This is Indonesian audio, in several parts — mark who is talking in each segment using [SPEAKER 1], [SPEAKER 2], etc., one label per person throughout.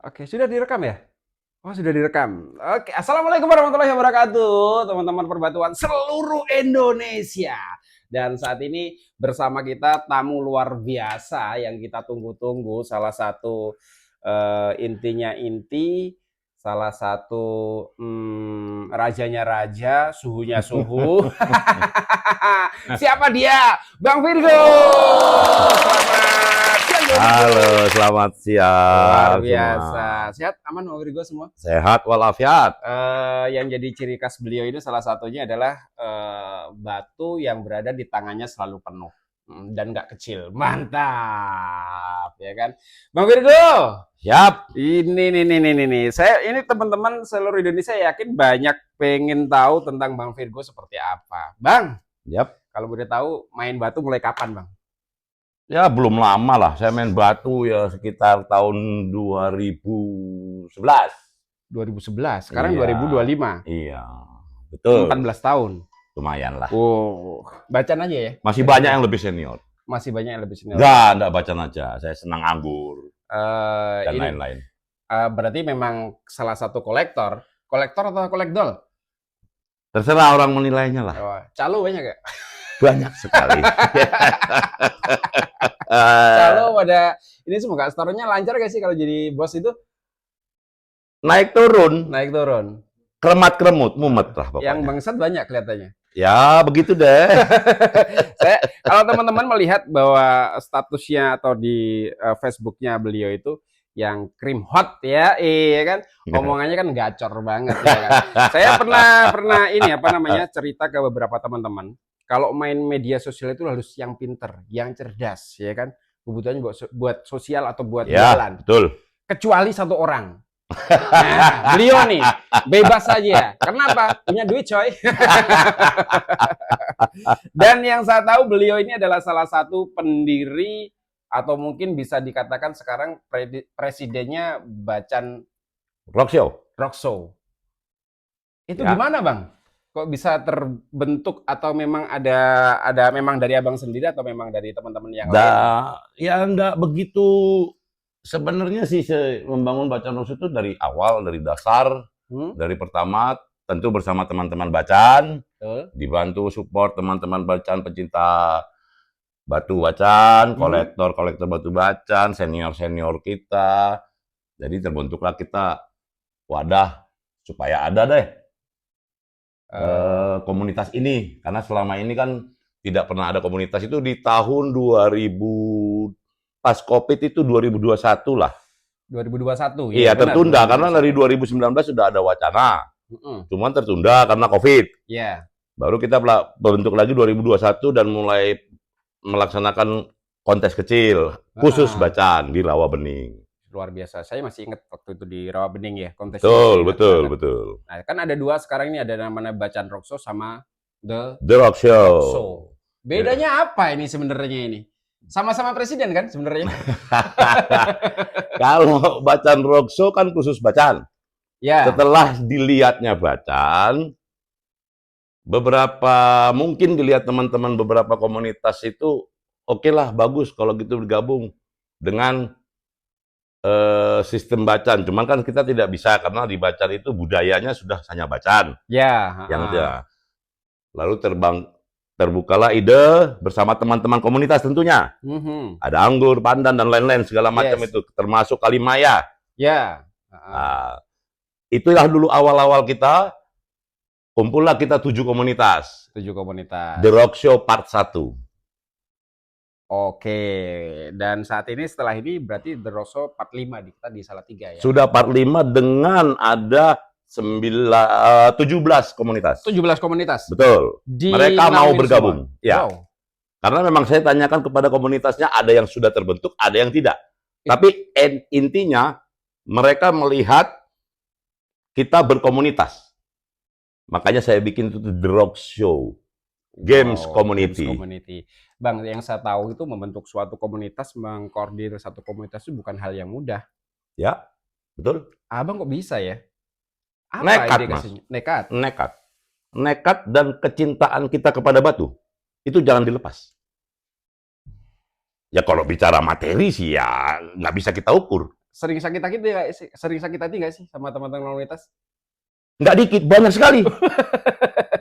[SPEAKER 1] Oke, sudah direkam ya? Oh, sudah direkam. Oke, Assalamualaikum warahmatullahi wabarakatuh, teman-teman perbatuan seluruh Indonesia. Dan saat ini bersama kita tamu luar biasa yang kita tunggu-tunggu, salah satu intinya inti, salah satu rajanya raja, suhunya suhu. Siapa dia? Bang Virgo. Selamat siang, Bang Virgo.
[SPEAKER 2] Halo, selamat siang.
[SPEAKER 1] Luar biasa.
[SPEAKER 2] Semua.
[SPEAKER 1] Sehat, aman Bang Virgo semua?
[SPEAKER 2] Sehat walafiat.
[SPEAKER 1] Yang jadi ciri khas beliau ini salah satunya adalah batu yang berada di tangannya selalu penuh. Dan nggak kecil. Mantap, ya kan? Bang Virgo,
[SPEAKER 2] Siap.
[SPEAKER 1] ini. Ini teman-teman seluruh Indonesia yakin banyak pengen tahu tentang Bang Virgo seperti apa. Bang,
[SPEAKER 2] Siap.
[SPEAKER 1] kalau boleh tahu main batu mulai kapan, Bang?
[SPEAKER 2] Ya, belum lama lah. Saya main batu ya sekitar tahun 2011.
[SPEAKER 1] 2011, sekarang
[SPEAKER 2] Iya.
[SPEAKER 1] 2025.
[SPEAKER 2] Iya, betul.
[SPEAKER 1] 14 tahun.
[SPEAKER 2] Lumayan lah.
[SPEAKER 1] Oh, bacaan aja ya?
[SPEAKER 2] Masih banyak yang lebih senior.
[SPEAKER 1] Masih banyak yang lebih senior.
[SPEAKER 2] Enggak bacaan aja. Saya senang anggur dan
[SPEAKER 1] Ini
[SPEAKER 2] lain-lain.
[SPEAKER 1] berarti memang salah satu kolektor atau kolekdol?
[SPEAKER 2] Terserah orang menilainya lah.
[SPEAKER 1] Oh, calo banyak ya?
[SPEAKER 2] Banyak sekali.
[SPEAKER 1] Calo pada ini semoga store-nya lancar gak sih kalau jadi bos itu?
[SPEAKER 2] Naik turun,
[SPEAKER 1] Naik turun.
[SPEAKER 2] kremat kremut, mumet lah pokoknya.
[SPEAKER 1] Yang bangsat banyak kelihatannya.
[SPEAKER 2] Ya, begitu deh.
[SPEAKER 1] Kalau teman-teman melihat bahwa statusnya atau di Facebooknya beliau itu yang krim hot ya, iya kan, omongannya kan gacor banget ya kan. Saya pernah ini apa namanya cerita ke beberapa teman-teman, kalau main media sosial itu harus yang pinter, yang cerdas ya kan, kebutuhannya buat sosial atau buat
[SPEAKER 2] Ya,
[SPEAKER 1] jualan.
[SPEAKER 2] betul.
[SPEAKER 1] Kecuali satu orang. Nah, beliau nih bebas saja. Kenapa? Punya duit, coy. Dan yang saya tahu beliau ini adalah salah satu pendiri atau mungkin bisa dikatakan sekarang presidennya Bacan
[SPEAKER 2] Roadshow.
[SPEAKER 1] Roadshow. Itu
[SPEAKER 2] Ya.
[SPEAKER 1] gimana, Bang? Kok bisa terbentuk atau memang ada memang dari Abang sendiri atau memang dari teman-teman yang lain?
[SPEAKER 2] Ya nggak begitu. Sebenarnya sih membangun Bacaan Roadshow itu dari awal, dari dasar, dari pertama tentu bersama teman-teman Bacaan,
[SPEAKER 1] Betul.
[SPEAKER 2] dibantu support teman-teman Bacaan pecinta batu Bacaan, kolektor batu Bacaan, senior kita. Jadi terbentuklah kita wadah supaya ada deh komunitas ini, karena selama ini kan tidak pernah ada komunitas. Itu di tahun 2000 pas COVID itu 2021 lah.
[SPEAKER 1] 2021
[SPEAKER 2] Iya,
[SPEAKER 1] benar,
[SPEAKER 2] tertunda
[SPEAKER 1] 2021.
[SPEAKER 2] karena dari 2019 sudah ada wacana. Cuman tertunda karena COVID.
[SPEAKER 1] Iya.
[SPEAKER 2] Baru kita bentuk lagi 2021 dan mulai melaksanakan kontes kecil khusus Bacaan di Rawa Bening.
[SPEAKER 1] Luar biasa. Saya masih ingat waktu itu di Rawa Bening ya kontes.
[SPEAKER 2] Betul.
[SPEAKER 1] Nah, kan ada dua sekarang ini, ada namanya Bacaan Roadshow sama The
[SPEAKER 2] Roadshow.
[SPEAKER 1] Bedanya apa ini sebenarnya ini? Sama-sama presiden kan sebenarnya?
[SPEAKER 2] Kalau Bacaan Roadshow kan khusus Bacaan.
[SPEAKER 1] Ya.
[SPEAKER 2] Setelah dilihatnya Bacaan, mungkin dilihat teman-teman beberapa komunitas itu, oke lah, bagus kalau gitu bergabung dengan sistem Bacaan. Cuman kan kita tidak bisa karena di Bacaan itu budayanya sudah hanya Bacaan.
[SPEAKER 1] Ya.
[SPEAKER 2] Lalu terbukalah ide bersama teman-teman komunitas tentunya. Ada anggur, pandan, dan lain-lain segala macam itu, termasuk Kalimaya.
[SPEAKER 1] Ya.
[SPEAKER 2] Itulah dulu awal-awal kita. Kumpullah kita 7 komunitas.
[SPEAKER 1] 7 komunitas.
[SPEAKER 2] The Roadshow Part 1.
[SPEAKER 1] Oke. Dan saat ini setelah ini berarti The Roadshow Part 5 kita di Salatiga ya.
[SPEAKER 2] Sudah Part 5 dengan ada 17 komunitas.
[SPEAKER 1] 17 komunitas.
[SPEAKER 2] Betul. Mereka mau bergabung.
[SPEAKER 1] Semua.
[SPEAKER 2] Ya.
[SPEAKER 1] Wow.
[SPEAKER 2] Karena memang saya tanyakan kepada komunitasnya, ada yang sudah terbentuk, ada yang tidak. Tapi intinya mereka melihat kita berkomunitas. Makanya saya bikin itu The Roadshow. Games Community.
[SPEAKER 1] Bang, yang saya tahu itu membentuk suatu komunitas, mengkoordinir satu komunitas itu bukan hal yang mudah.
[SPEAKER 2] Ya, betul.
[SPEAKER 1] Abang kok bisa ya? Apa
[SPEAKER 2] nekat, Mas. Nekat dan kecintaan kita kepada batu. Itu jangan dilepas. Ya kalau bicara materi sih ya nggak bisa kita ukur.
[SPEAKER 1] sering sakit hati nggak sih? Sering sakit hati nggak sih sama teman-teman komunitas?
[SPEAKER 2] Nggak dikit, banyak sekali.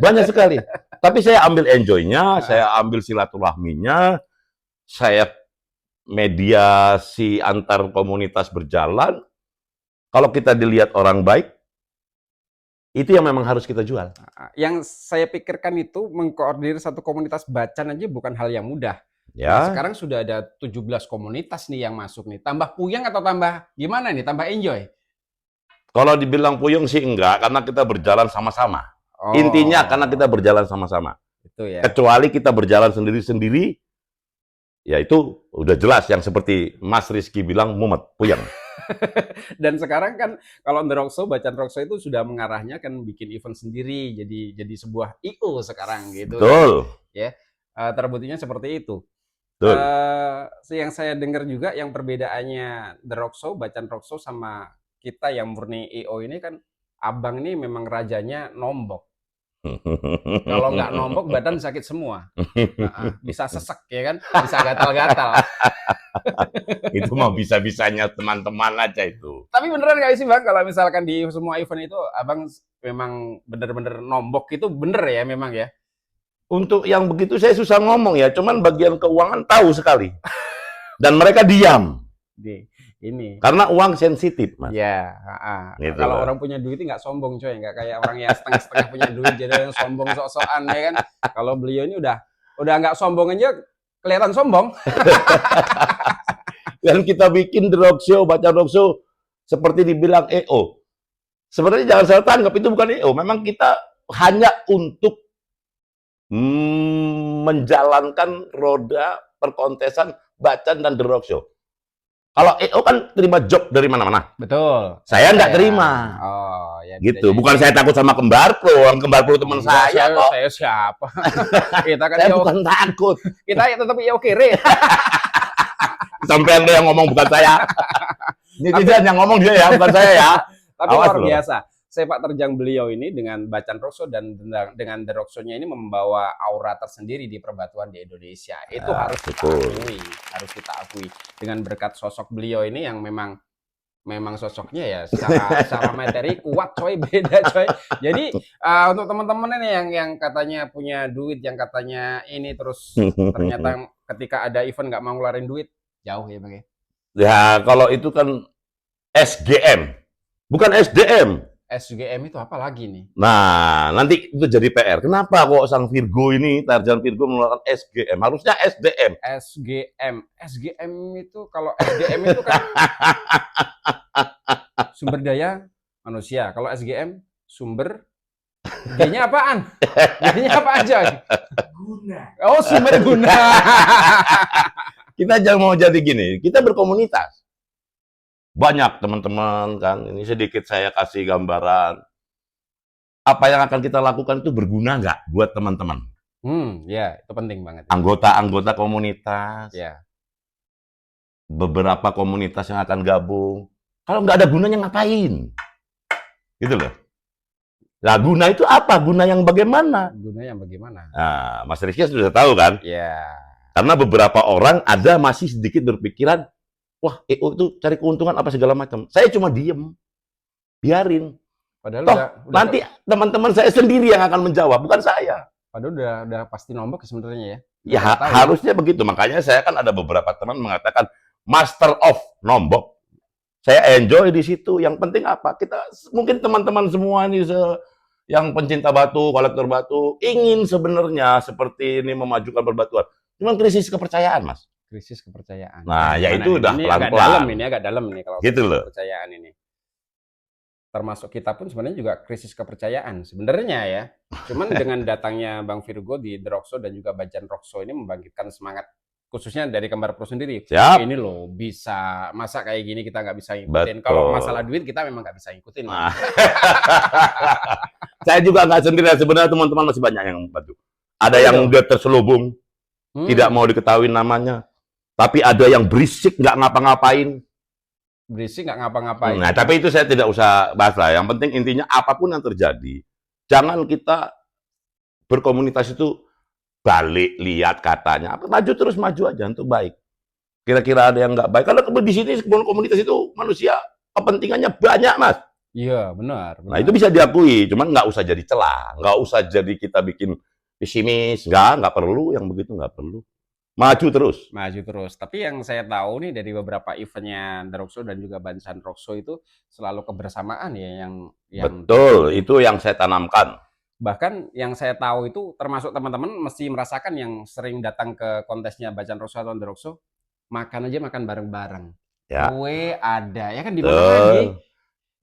[SPEAKER 2] Banyak sekali. Tapi saya ambil enjoy-nya, saya ambil silaturahminya, saya mediasi antar komunitas berjalan. Kalau kita dilihat orang baik, itu yang memang harus kita jual.
[SPEAKER 1] Yang saya pikirkan itu mengkoordinir satu komunitas bacan aja bukan hal yang mudah.
[SPEAKER 2] Ya.
[SPEAKER 1] Sekarang sudah ada 17 komunitas nih yang masuk nih. Tambah puyeng atau tambah gimana nih? Tambah enjoy?
[SPEAKER 2] Kalau dibilang puyeng sih enggak, karena kita berjalan sama-sama.
[SPEAKER 1] Oh,
[SPEAKER 2] Intinya karena kita berjalan sama-sama.
[SPEAKER 1] itu ya.
[SPEAKER 2] Kecuali kita berjalan sendiri-sendiri, ya itu udah jelas yang seperti Mas Rizky bilang mumet, puyeng.
[SPEAKER 1] Dan sekarang kan kalau The Rock Show, Bacan Rock Show itu sudah mengarahnya kan bikin event sendiri, jadi sebuah IO sekarang gitu.
[SPEAKER 2] Betul.
[SPEAKER 1] Ya, terbuktinya seperti itu.
[SPEAKER 2] Betul.
[SPEAKER 1] Yang saya dengar juga yang perbedaannya The Rock Show, Bacan Rock Show sama kita yang murni IO ini kan, abang ini memang rajanya nombok. Kalau nggak nombok badan sakit semua. Bisa sesek ya kan, bisa gatal-gatal.
[SPEAKER 2] Itu mah bisa-bisanya teman-teman aja itu.
[SPEAKER 1] Tapi beneran nggak sih Bang, kalau misalkan di semua event itu abang memang bener-bener nombok itu bener ya memang ya?
[SPEAKER 2] Untuk yang begitu saya susah ngomong ya, cuman bagian keuangan tahu sekali. Dan mereka diam.
[SPEAKER 1] Ini.
[SPEAKER 2] Karena uang sensitif, Mas.
[SPEAKER 1] Ya,
[SPEAKER 2] Gitu
[SPEAKER 1] kalau
[SPEAKER 2] loh.
[SPEAKER 1] orang punya duit nggak sombong coy, nggak kayak orang yang setengah-setengah punya duit jadi yang sombong sok-sokan ya kan. Kalau beliau ini udah nggak sombong aja kelihatan sombong.
[SPEAKER 2] Dan kita bikin The Rock Show, Baca Rock Show seperti dibilang EO. Sebenarnya jangan salah tanggap, itu bukan EO. Memang kita hanya untuk menjalankan roda perkontesan Bacan dan The Rock Show. Kalau EO kan terima job dari mana-mana.
[SPEAKER 1] Betul.
[SPEAKER 2] Saya nggak terima.
[SPEAKER 1] Oh, ya.
[SPEAKER 2] Gitu. Bukan saya takut sama kembar pro. Orang kembar pro teman saya kok.
[SPEAKER 1] Saya siapa? Kita kan
[SPEAKER 2] Saya bukan takut.
[SPEAKER 1] Kita tetap IO kiri.
[SPEAKER 2] Sampai yang ngomong bukan saya. Netizen yang ngomong dia ya, bukan saya ya.
[SPEAKER 1] Tapi
[SPEAKER 2] Awas
[SPEAKER 1] luar
[SPEAKER 2] loh.
[SPEAKER 1] biasa. Sepak terjang beliau ini dengan Bacan Rock Show dan dengan The Rock Show-nya ini membawa aura tersendiri di perbatuan di Indonesia. Itu harus kita akui, harus kita akui. Dengan berkat sosok beliau ini yang memang sosoknya ya secara materi kuat coy, beda coy. Jadi untuk teman-teman ini yang katanya punya duit, yang katanya ini terus ternyata ketika ada event nggak mau ngeluarin duit, jauh ya Bang ya.
[SPEAKER 2] Ya kalau itu kan SGM, bukan SDM.
[SPEAKER 1] SGM itu apa lagi nih?
[SPEAKER 2] Nah, nanti itu jadi PR. Kenapa kok sang Virgo ini, Tarjan Virgo mengeluarkan SGM? Harusnya SDM.
[SPEAKER 1] SGM itu kalau SDM itu kan sumber daya manusia. Kalau SGM sumber G-nya apaan? G-nya apa aja? Guna. Oh, sumber guna.
[SPEAKER 2] Kita jangan mau jadi gini. Kita berkomunitas. Banyak teman-teman kan. Ini sedikit saya kasih gambaran. Apa yang akan kita lakukan itu berguna nggak buat teman-teman?
[SPEAKER 1] Ya, itu penting banget.
[SPEAKER 2] Anggota-anggota komunitas.
[SPEAKER 1] Ya.
[SPEAKER 2] Beberapa komunitas yang akan gabung. Kalau nggak ada gunanya ngapain? Gitu loh. Nah, guna itu apa? Guna yang bagaimana?
[SPEAKER 1] Guna yang bagaimana?
[SPEAKER 2] Nah, Mas Rizky sudah tahu kan?
[SPEAKER 1] Ya.
[SPEAKER 2] Karena beberapa orang ada masih sedikit berpikiran, wah, EO itu cari keuntungan apa segala macam. Saya cuma diem. Biarin.
[SPEAKER 1] Padahal
[SPEAKER 2] toh, nanti teman-teman saya sendiri yang akan menjawab, bukan saya.
[SPEAKER 1] Padahal udah pasti nombok sebenarnya ya.
[SPEAKER 2] Ya, harusnya begitu. Makanya saya kan ada beberapa teman mengatakan master of nombok. Saya enjoy di situ. Yang penting apa? Kita mungkin teman-teman semua ini yang pencinta batu, kolektor batu, ingin sebenarnya seperti ini memajukan perbatuan. Cuman krisis kepercayaan, Mas.
[SPEAKER 1] Krisis kepercayaan.
[SPEAKER 2] Nah, ya itu udah
[SPEAKER 1] pelan-pelan. Ini agak dalam ini kalau
[SPEAKER 2] gitu loh.
[SPEAKER 1] Kepercayaan ini. Termasuk kita pun sebenarnya juga krisis kepercayaan sebenarnya ya. Cuman dengan datangnya Bang Virgo di The Rock Show dan juga Bacan Rock Show ini membangkitkan semangat khususnya dari Kembar Pro sendiri.
[SPEAKER 2] Siap.
[SPEAKER 1] Ini loh bisa, masa kayak gini kita nggak bisa ngikutin. Kalau masalah duit kita memang nggak bisa ngikutin.
[SPEAKER 2] Nah. Saya juga nggak sendiri, sebenarnya teman-teman masih banyak yang bantu. Ada yang udah terselubung, tidak mau diketahui namanya. Tapi ada yang berisik nggak ngapa-ngapain.
[SPEAKER 1] Berisik nggak ngapa-ngapain.
[SPEAKER 2] Nah, tapi itu saya tidak usah bahas lah. Yang penting intinya apapun yang terjadi, jangan kita berkomunitas itu balik lihat katanya. Maju terus maju aja untuk baik. kira-kira ada yang nggak baik. Karena di sini komunitas itu manusia kepentingannya banyak, Mas.
[SPEAKER 1] Iya, benar,
[SPEAKER 2] Nah, itu bisa diakui, cuman nggak usah jadi celah, nggak usah jadi kita bikin pesimis, nggak perlu yang begitu, nggak perlu. Maju terus.
[SPEAKER 1] Maju terus. Tapi yang saya tahu nih dari beberapa eventnya The Rock Show dan juga Bansan Rock Show itu selalu kebersamaan ya yang
[SPEAKER 2] Betul, itu yang saya tanamkan.
[SPEAKER 1] bahkan yang saya tahu itu termasuk teman-teman mesti merasakan yang sering datang ke kontesnya Bansan Rock Show atau The Rock Show, makan aja makan bareng-bareng.
[SPEAKER 2] Ya,
[SPEAKER 1] Kue ada, ya kan di mana lagi?
[SPEAKER 2] betul.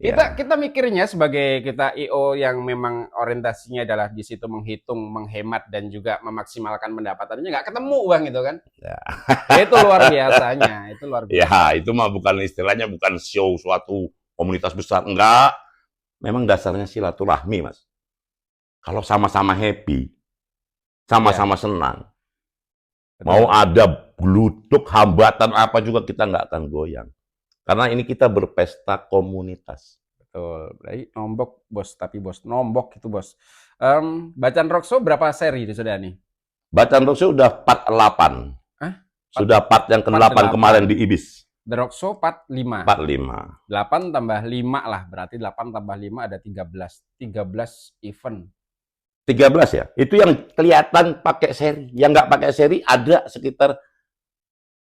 [SPEAKER 2] Ya,
[SPEAKER 1] Kita mikirnya sebagai kita IO yang memang orientasinya adalah di situ menghitung, menghemat dan juga memaksimalkan pendapatannya nggak ketemu Bang itu kan.
[SPEAKER 2] ya.
[SPEAKER 1] Itu luar biasanya, itu luar biasa.
[SPEAKER 2] Ya, itu mah bukan istilahnya bukan show suatu komunitas besar, enggak. Memang dasarnya silaturahmi, Mas. Kalau sama-sama happy, sama-sama senang, mau
[SPEAKER 1] Betul.
[SPEAKER 2] ada glutuk, hambatan apa juga kita nggak akan goyang. Karena ini kita berpesta komunitas.
[SPEAKER 1] Betul. Berarti nombok bos, tapi bos nombok itu bos. Bacaan Rock Show berapa seri itu sudah nih?
[SPEAKER 2] Bacaan Rock sudah part 8.
[SPEAKER 1] Hah?
[SPEAKER 2] Sudah part yang ke-8
[SPEAKER 1] 8.
[SPEAKER 2] kemarin di Ibis.
[SPEAKER 1] The Rock Show part 5.
[SPEAKER 2] Part 5.
[SPEAKER 1] 8 tambah 5 lah, berarti 8 tambah 5 ada 13. 13 event.
[SPEAKER 2] 13 ya. Itu yang kelihatan pakai seri. Yang nggak pakai seri ada sekitar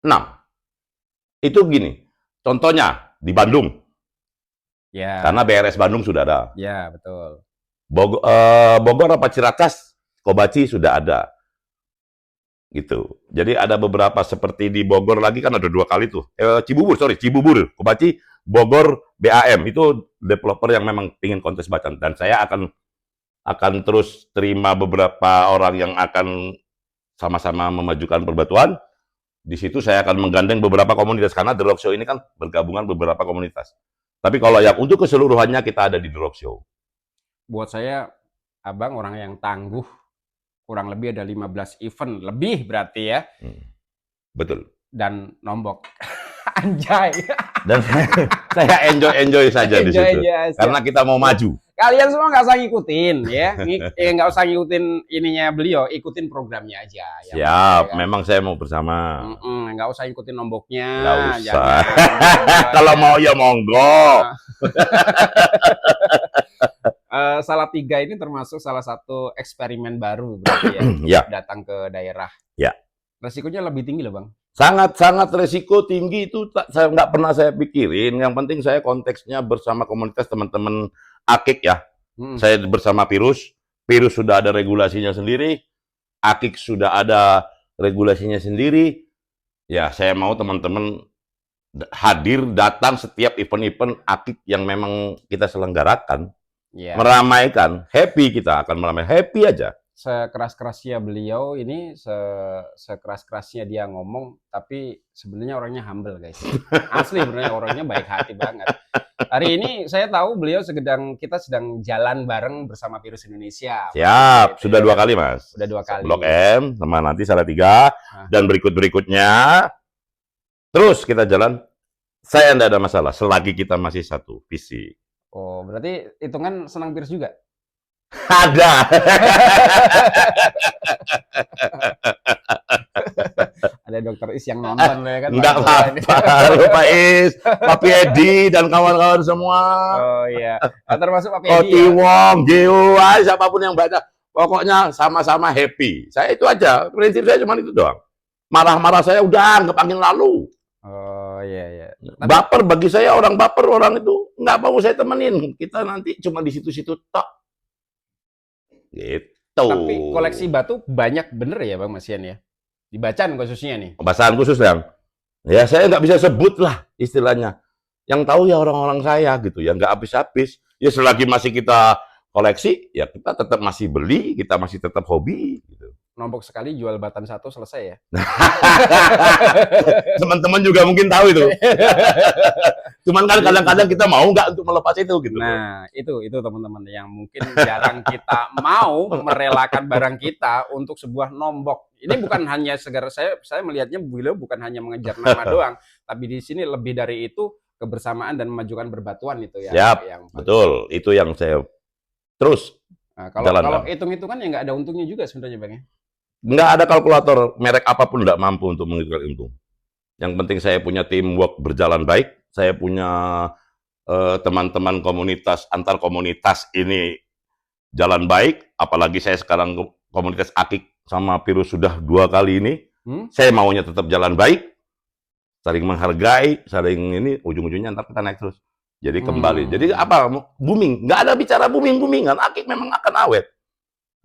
[SPEAKER 2] 6. Itu gini. Contohnya di Bandung.
[SPEAKER 1] Ya.
[SPEAKER 2] Karena BRS Bandung sudah ada.
[SPEAKER 1] Ya, betul.
[SPEAKER 2] Bogor apa Ciracas, Kobaci sudah ada. Gitu. Jadi ada beberapa seperti di Bogor lagi kan ada 2 kali tuh. Cibubur, Kobaci, Bogor, BAM. Itu developer yang memang ingin kontes bacaan. Dan saya akan terus terima beberapa orang yang akan sama-sama memajukan perbatuan. Di situ saya akan menggandeng beberapa komunitas karena The Rock Show ini kan bergabungan beberapa komunitas. Tapi kalau yang untuk keseluruhannya kita ada di The Rock Show.
[SPEAKER 1] Buat saya, Abang orang yang tangguh. Kurang lebih ada 15 event. Lebih berarti ya.
[SPEAKER 2] Betul.
[SPEAKER 1] Dan nombok. Anjay.
[SPEAKER 2] Dan saya enjoy saja di situ. Karena kita mau maju.
[SPEAKER 1] Kalian semua nggak usah ngikutin ya. Nggak usah ngikutin ininya beliau. Ikutin programnya aja.
[SPEAKER 2] Siap. Memang saya mau bersama.
[SPEAKER 1] Nggak usah ngikutin nomboknya.
[SPEAKER 2] Nggak usah.
[SPEAKER 1] Jangan.
[SPEAKER 2] Kalau mau ya monggo.
[SPEAKER 1] Salatiga ini termasuk salah satu eksperimen baru berarti ya.
[SPEAKER 2] Ya.
[SPEAKER 1] Datang ke daerah.
[SPEAKER 2] Ya.
[SPEAKER 1] Resikonya lebih tinggi loh Bang.
[SPEAKER 2] Sangat-sangat resiko tinggi itu saya nggak pernah saya pikirin. Yang penting saya konteksnya bersama komunitas teman-teman Akik ya. Saya bersama Pirus. Pirus sudah ada regulasinya sendiri. Akik sudah ada regulasinya sendiri. Ya, saya mau teman-teman hadir, datang setiap event-event Akik yang memang kita selenggarakan. Ya. Meramaikan. Happy kita akan meramaikan. Happy aja.
[SPEAKER 1] Sekeras-kerasnya beliau ini, sekeras-kerasnya dia ngomong, tapi sebenarnya orangnya humble guys. Asli sebenarnya orangnya baik hati banget. Hari ini saya tahu beliau kita sedang jalan bareng bersama Virus Indonesia.
[SPEAKER 2] Siap, sudah 2 kali Mas.
[SPEAKER 1] Sudah 2 kali.
[SPEAKER 2] Blok M sama nanti Salatiga dan berikutnya. Terus kita jalan. Saya tidak ada masalah selagi kita masih satu visi.
[SPEAKER 1] Oh, berarti hitungan senang Virus juga?
[SPEAKER 2] Ada.
[SPEAKER 1] Ada Dokter Is yang nonton ya kan?
[SPEAKER 2] Enggak apa-apa, Pak Is, Pak Edi dan kawan-kawan semua.
[SPEAKER 1] Oh iya, termasuk Pak Edi.
[SPEAKER 2] Oti Wong, Geo, siapapun yang baca, pokoknya sama-sama happy. Saya itu aja, prinsip saya cuma itu doang. Marah-marah saya udah anggap angin lalu.
[SPEAKER 1] Oh iya.
[SPEAKER 2] Baper bagi saya orang baper orang itu nggak mau saya temenin. Kita nanti cuma di situ-situ tok. Gitu.
[SPEAKER 1] Tapi koleksi batu banyak bener ya Bang Masian ya? Dibacaan khususnya nih.
[SPEAKER 2] Pembahasan khusus yang ya saya nggak bisa sebut lah istilahnya. Yang tahu ya orang-orang saya gitu ya, nggak habis-habis. Ya selagi masih kita koleksi, ya kita tetap masih beli, kita masih tetap hobi. Gitu.
[SPEAKER 1] Nombok sekali jual batan 1 selesai ya.
[SPEAKER 2] Teman-teman juga mungkin tahu itu. Cuman kan kadang-kadang kita mau nggak untuk melepas itu gitu.
[SPEAKER 1] Nah, itu teman-teman yang mungkin jarang kita mau merelakan barang kita untuk sebuah nombok. Ini bukan hanya segar saya melihatnya beliau bukan hanya mengejar nama doang, tapi di sini lebih dari itu kebersamaan dan memajukan berbatuan itu ya.
[SPEAKER 2] Siap, betul. Itu yang saya terus.
[SPEAKER 1] Nah, kalau hitung-hitungan ya nggak ada untungnya juga sebenarnya Bang ya.
[SPEAKER 2] Nggak ada kalkulator merek apapun nggak mampu untuk menghitung untung. Yang penting saya punya teamwork berjalan baik, saya punya teman-teman komunitas, antar komunitas ini jalan baik, apalagi saya sekarang komunitas Akik sama Virus sudah 2 kali ini, saya maunya tetap jalan baik, saling menghargai, saling ini, ujung-ujungnya ntar kita naik terus. Jadi kembali. Jadi apa? Booming. Nggak ada bicara booming-boomingan. Akik memang akan awet.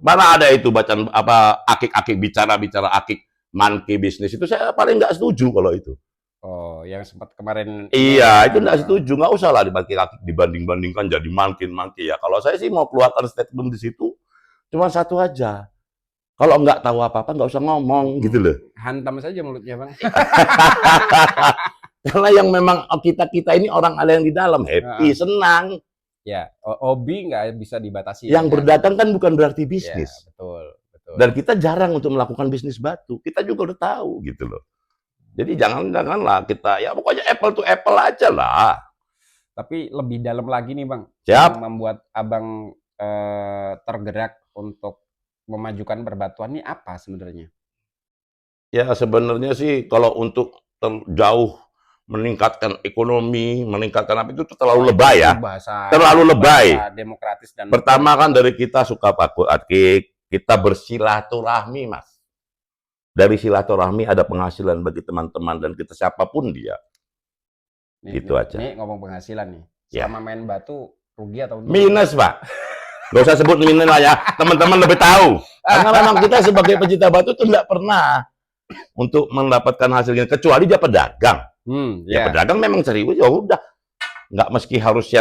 [SPEAKER 2] Mana ada itu bacaan apa Akik-Akik bicara Akik monkey bisnis itu saya paling nggak setuju kalau itu.
[SPEAKER 1] Oh, yang sempat kemarin.
[SPEAKER 2] Iya, itu nggak setuju. Nggak usah lah dibanding-bandingkan jadi monkey ya. Kalau saya sih mau keluarkan statement di situ, cuma satu aja. Kalau nggak tahu apa-apa, nggak usah ngomong, gitu loh.
[SPEAKER 1] Hantam saja mulutnya, Bang.
[SPEAKER 2] Karena yang memang kita ini orang ada yang di dalam, happy, senang.
[SPEAKER 1] Ya, hobi nggak bisa dibatasi.
[SPEAKER 2] Yang berdagang kan bukan berarti
[SPEAKER 1] Ya,
[SPEAKER 2] bisnis.
[SPEAKER 1] betul.
[SPEAKER 2] Dan kita jarang untuk melakukan bisnis batu. Kita juga udah tahu, gitu loh. Jadi janganlah kita, ya pokoknya apple to apple aja lah.
[SPEAKER 1] Tapi lebih dalam lagi nih, Bang.
[SPEAKER 2] Siap.
[SPEAKER 1] Yang membuat Abang tergerak untuk memajukan perbatuan ini apa sebenarnya?
[SPEAKER 2] Ya sebenarnya sih kalau untuk jauh meningkatkan ekonomi, meningkatkan apa itu terlalu lebay ya. Terlalu lebay.
[SPEAKER 1] Demokratis dan
[SPEAKER 2] pertama kan dari kita suka Pak Akik, kita bersilaturahmi, Mas. Dari silaturahmi ada penghasilan bagi teman-teman dan kita siapapun dia. Gitu aja.
[SPEAKER 1] Ini ngomong penghasilan nih. Selama main batu rugi atau
[SPEAKER 2] minus, Pak? Gak usah sebut minus lah ya. Teman-teman lebih tahu. Karena memang kita sebagai pecinta batu itu tidak pernah untuk mendapatkan hasilnya kecuali dia pedagang. Ya pedagang memang serius ya udah. Nggak meski harus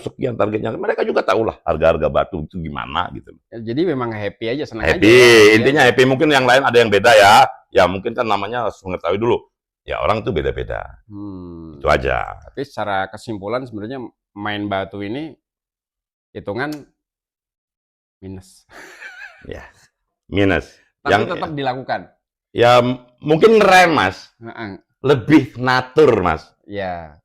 [SPEAKER 2] sekian targetnya. Mereka juga tahu lah harga-harga batu itu gimana gitu.
[SPEAKER 1] Jadi memang happy aja, senang
[SPEAKER 2] happy,
[SPEAKER 1] aja.
[SPEAKER 2] Intinya happy. Mungkin yang lain ada yang beda ya. Ya mungkin kan namanya harus mengetahui dulu. Ya orang tuh beda-beda. Itu aja.
[SPEAKER 1] Tapi secara kesimpulan sebenarnya main batu ini hitungan minus.
[SPEAKER 2] Ya, minus.
[SPEAKER 1] Tapi tetap dilakukan.
[SPEAKER 2] Ya mungkin ngerem, Mas. Lebih natur, Mas.
[SPEAKER 1] Ya.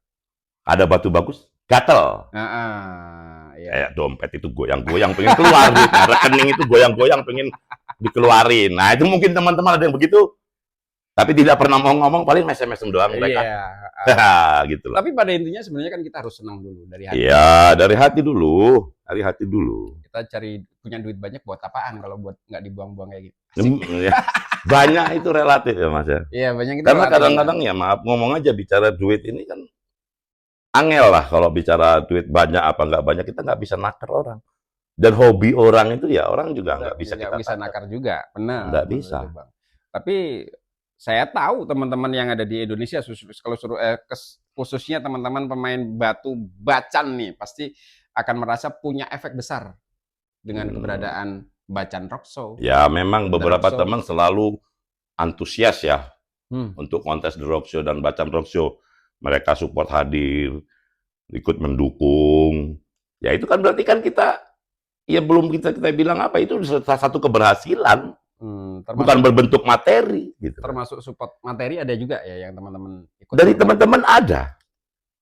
[SPEAKER 2] Ada batu bagus, gatel.
[SPEAKER 1] Ya.
[SPEAKER 2] Kayak dompet itu goyang-goyang pengen keluar, rekening itu goyang-goyang pengen dikeluarin. Nah itu mungkin teman-teman ada yang begitu, tapi tidak pernah mau ngomong, paling mesem-mesem doang mereka. Gitu lah.
[SPEAKER 1] Tapi pada intinya sebenarnya kan kita harus senang dulu dari hati.
[SPEAKER 2] Iya, dari hati dulu. Dari hati dulu.
[SPEAKER 1] Kita cari punya duit banyak buat apaan kalau buat nggak dibuang-buang kayak gitu.
[SPEAKER 2] Banyak itu relatif ya, Mas ya.
[SPEAKER 1] Iya, banyak itu.
[SPEAKER 2] Karena kadang-kadang ya maaf ngomong aja bicara duit ini kan angel lah kalau bicara duit banyak apa nggak banyak, kita nggak bisa nakar orang. Dan hobi orang itu ya orang juga nggak bisa kita
[SPEAKER 1] bisa nakar juga, benar.
[SPEAKER 2] Nggak bisa.
[SPEAKER 1] Bang. Tapi saya tahu teman-teman yang ada di Indonesia, kalau khususnya teman-teman pemain batu Bacan nih, pasti akan merasa punya efek besar dengan keberadaan Bacan Rock Show.
[SPEAKER 2] Ya memang beberapa teman selalu antusias ya untuk kontes The Rock Show dan Bacan Rock Show. Mereka support hadir, ikut mendukung. Ya itu kan berarti kan kita, ya belum kita bilang apa, itu salah satu keberhasilan. Bukan berbentuk materi. Gitu.
[SPEAKER 1] Termasuk support materi ada juga ya yang teman-teman ikut.
[SPEAKER 2] Dari teman-teman ada.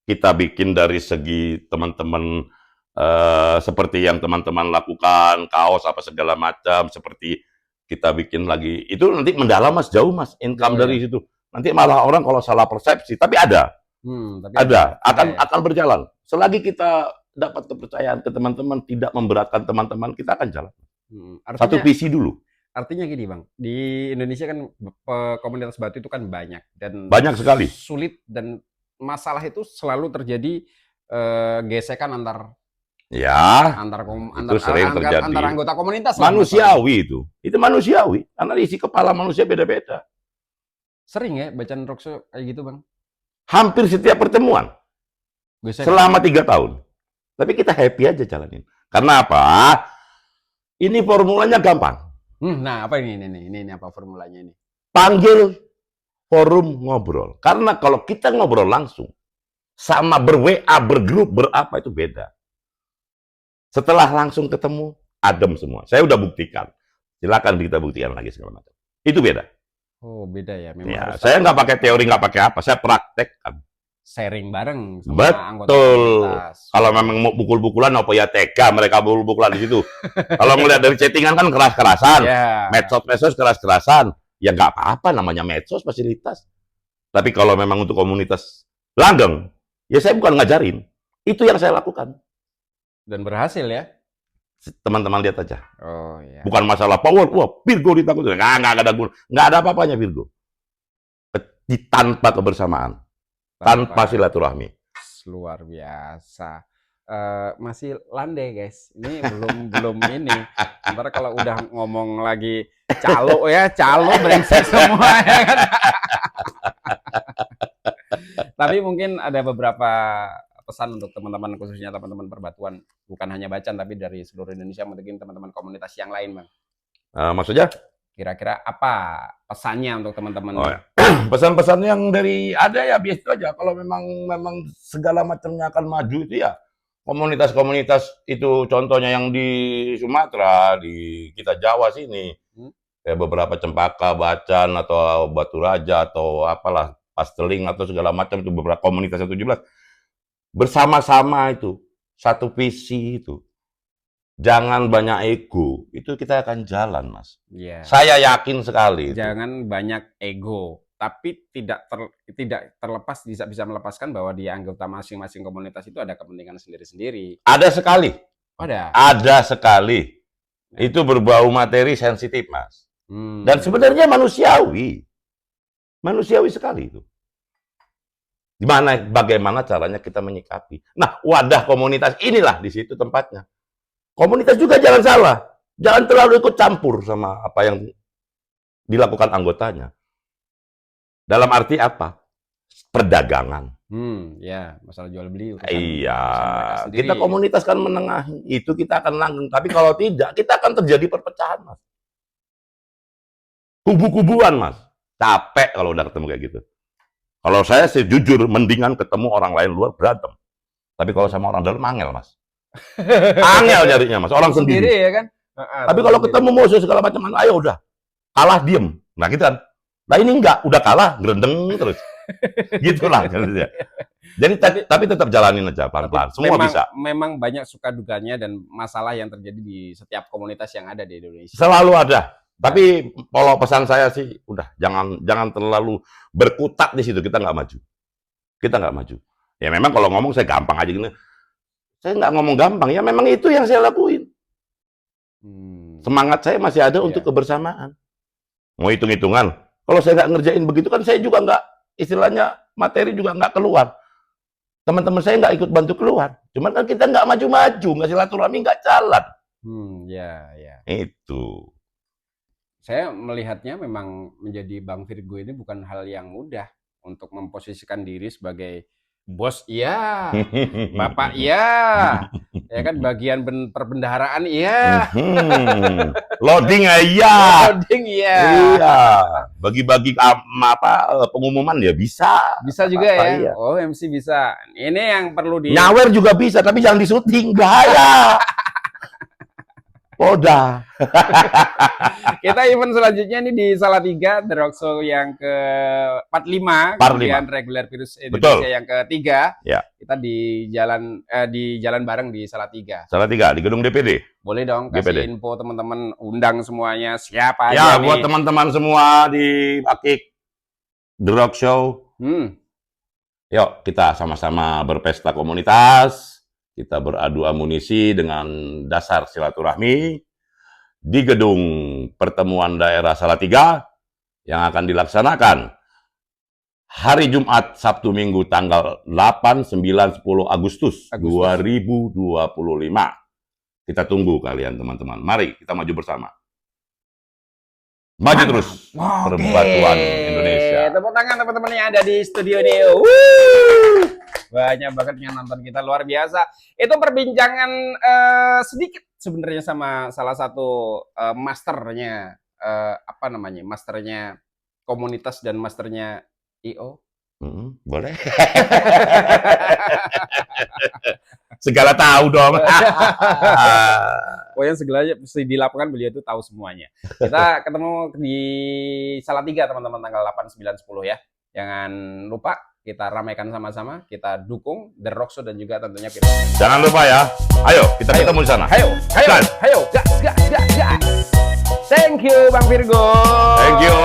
[SPEAKER 2] Kita bikin dari segi teman-teman seperti yang teman-teman lakukan, kaos apa segala macam, seperti kita bikin lagi. Itu nanti mendalam Mas, jauh Mas, income dari situ. Nanti malah orang kalau salah persepsi, tapi ada. Akan berjalan. Selagi kita dapat kepercayaan ke teman-teman, tidak memberatkan teman-teman, kita akan jalan. Satu visi dulu.
[SPEAKER 1] Artinya gini Bang, di Indonesia kan komunitas batu itu kan banyak dan
[SPEAKER 2] banyak sekali.
[SPEAKER 1] Sulit dan masalah itu selalu terjadi gesekan antar
[SPEAKER 2] sering terjadi.
[SPEAKER 1] Antar anggota komunitas.
[SPEAKER 2] Manusiawi itu manusiawi. Karena isi kepala manusia beda-beda.
[SPEAKER 1] Sering ya Bacan Rock Show kayak gitu Bang?
[SPEAKER 2] Hampir setiap pertemuan. Selama 3 tahun. Tapi kita happy aja jalanin. Karena apa? Ini formulanya gampang.
[SPEAKER 1] Nah, apa ini apa formulanya ini?
[SPEAKER 2] Panggil forum ngobrol. Karena kalau kita ngobrol langsung, sama ber-WA, bergrup, berapa itu beda. Setelah langsung ketemu, adem semua. Saya udah buktikan. Silakan kita buktikan lagi segala macam. Itu beda.
[SPEAKER 1] Oh, beda ya. Memang
[SPEAKER 2] ya, saya nggak pakai teori, nggak pakai apa. Saya praktekkan.
[SPEAKER 1] Sharing bareng sama
[SPEAKER 2] anggota komunitas. Kalau memang mau pukul-pukulan, apa ya tega mereka pukul-pukulan di situ. Kalau ngelihat dari chattingan kan keras-kerasan, medsos keras-kerasan. Ya nggak apa-apa, namanya medsos fasilitas. Tapi kalau memang untuk komunitas langgeng, ya saya bukan ngajarin. Itu yang saya lakukan.
[SPEAKER 1] Dan berhasil ya?
[SPEAKER 2] Teman-teman lihat aja.
[SPEAKER 1] Oh ya.
[SPEAKER 2] Bukan masalah power, wah Virgo ditakutin. Nggak ada guna. Nggak ada apa-apanya Virgo. Tanpa kebersamaan. Tanpa silaturahmi.
[SPEAKER 1] Luar biasa. Masih landai guys. Ini belum ini. Ntar kalau udah ngomong lagi calo brengsek semua ya kan. Tapi mungkin ada beberapa pesan untuk teman-teman, khususnya teman-teman Perbatuan, bukan hanya Bacan tapi dari seluruh Indonesia, mungkin teman-teman komunitas yang lain, Bang.
[SPEAKER 2] Maksudnya?
[SPEAKER 1] Kira-kira apa pesannya untuk teman-teman?
[SPEAKER 2] Oh, ya. Pesan-pesan yang dari ada ya biasa aja. Kalau memang segala macamnya akan maju itu ya komunitas-komunitas itu, contohnya yang di Sumatera, di kita Jawa sini, kayak beberapa Cempaka, Bacan atau Batu Raja atau apalah Pasteling atau segala macam, itu beberapa komunitas yang 17 bersama-sama itu satu visi itu. Jangan banyak ego, itu kita akan jalan, Mas.
[SPEAKER 1] Yeah.
[SPEAKER 2] Saya yakin sekali.
[SPEAKER 1] Jangan banyak ego, tapi tidak terlepas bisa melepaskan bahwa di anggota masing-masing komunitas itu ada kepentingan sendiri-sendiri.
[SPEAKER 2] Ada sekali. Ada sekali. Itu berbau materi sensitif, Mas. Dan sebenarnya manusiawi. Manusiawi sekali itu. Bagaimana caranya kita menyikapi. Nah, wadah komunitas inilah di situ tempatnya. Komunitas juga jangan salah. Jangan terlalu ikut campur sama apa yang dilakukan anggotanya. Dalam arti apa? Perdagangan.
[SPEAKER 1] Ya, masalah jual beli.
[SPEAKER 2] Iya, kita komunitas kan menengahi. Itu kita akan langgeng. Tapi kalau tidak, kita akan terjadi perpecahan, Mas. Kubu-kubuan, Mas. Capek kalau udah ketemu kayak gitu. Kalau saya sih jujur, mendingan ketemu orang lain luar berantem. Tapi kalau sama orang dalam, angel, Mas. Angel nyarinya, Mas. Orang sendiri
[SPEAKER 1] ya kan?
[SPEAKER 2] Tapi kalau ketemu musuh segala macam, ayo udah. Kalah, diem. Nah gitu kan. Nah ini enggak, udah kalah, gerendeng terus. Gitulah. Jadi tapi tetap jalanin aja pelan-pelan. Semua bisa.
[SPEAKER 1] Memang banyak suka duganya dan masalah yang terjadi di setiap komunitas yang ada di Indonesia.
[SPEAKER 2] Selalu ada. Tapi kalau pesan saya sih, udah jangan terlalu berkutat di situ. Kita nggak maju. Kita nggak maju. Ya memang kalau ngomong saya gampang aja gini. Saya nggak ngomong gampang. Ya memang itu yang saya lakuin. Semangat saya masih ada untuk kebersamaan. Mau hitung-hitungan. Kalau saya nggak ngerjain begitu kan saya juga nggak, istilahnya materi juga nggak keluar. Teman-teman saya nggak ikut bantu keluar. Cuman kan kita nggak maju-maju, nggak silaturahmi, nggak jalan.
[SPEAKER 1] Ya.
[SPEAKER 2] Itu.
[SPEAKER 1] Saya melihatnya memang menjadi Bang Virgo ini bukan hal yang mudah untuk memposisikan diri sebagai bos, iya, bapak, iya, ya kan, bagian perbendaharaan, iya,
[SPEAKER 2] loading, iya,
[SPEAKER 1] loading, iya,
[SPEAKER 2] bagi-bagi pengumuman ya bisa
[SPEAKER 1] juga ya, iya. Oh MC bisa, ini yang perlu
[SPEAKER 2] nyawer juga bisa, tapi jangan disuting, bahaya. Poda.
[SPEAKER 1] Kita event selanjutnya ini di Salatiga, The Rock Show yang ke-45, kemudian Regular Virus Indonesia yang ketiga. Ya. Kita di jalan bareng di Salatiga.
[SPEAKER 2] Salatiga di gedung DPD.
[SPEAKER 1] Boleh dong kasih info teman-teman, undang semuanya, siapa
[SPEAKER 2] aja
[SPEAKER 1] nih.
[SPEAKER 2] Buat teman-teman semua di Akik The Rock Show. Yuk kita sama-sama berpesta komunitas. Kita beradu amunisi dengan dasar silaturahmi di gedung pertemuan daerah Salatiga yang akan dilaksanakan hari Jumat, Sabtu, Minggu tanggal 8, 9, 10 Agustus 2025. Kita tunggu kalian teman-teman. Mari kita maju bersama. Maju terus. Perbatuan Indonesia.
[SPEAKER 1] Tepuk tangan teman-teman yang ada di studio ini. Banyak banget yang nonton kita, luar biasa. Itu perbincangan sedikit sebenarnya sama salah satu masternya, masternya komunitas dan masternya IO.
[SPEAKER 2] Boleh. Segala tahu dong.
[SPEAKER 1] Pokoknya segalanya di lapangan beliau itu tahu semuanya. Kita ketemu di Salatiga teman-teman tanggal 8, 9, 10 ya. Jangan lupa kita ramaikan sama-sama, kita dukung The Rock Show dan juga tentunya kita.
[SPEAKER 2] Jangan lupa ya. Ayo, kita ketemu di sana.
[SPEAKER 1] Ayo. Gas. Thank you Bang Virgo.
[SPEAKER 2] Thank you.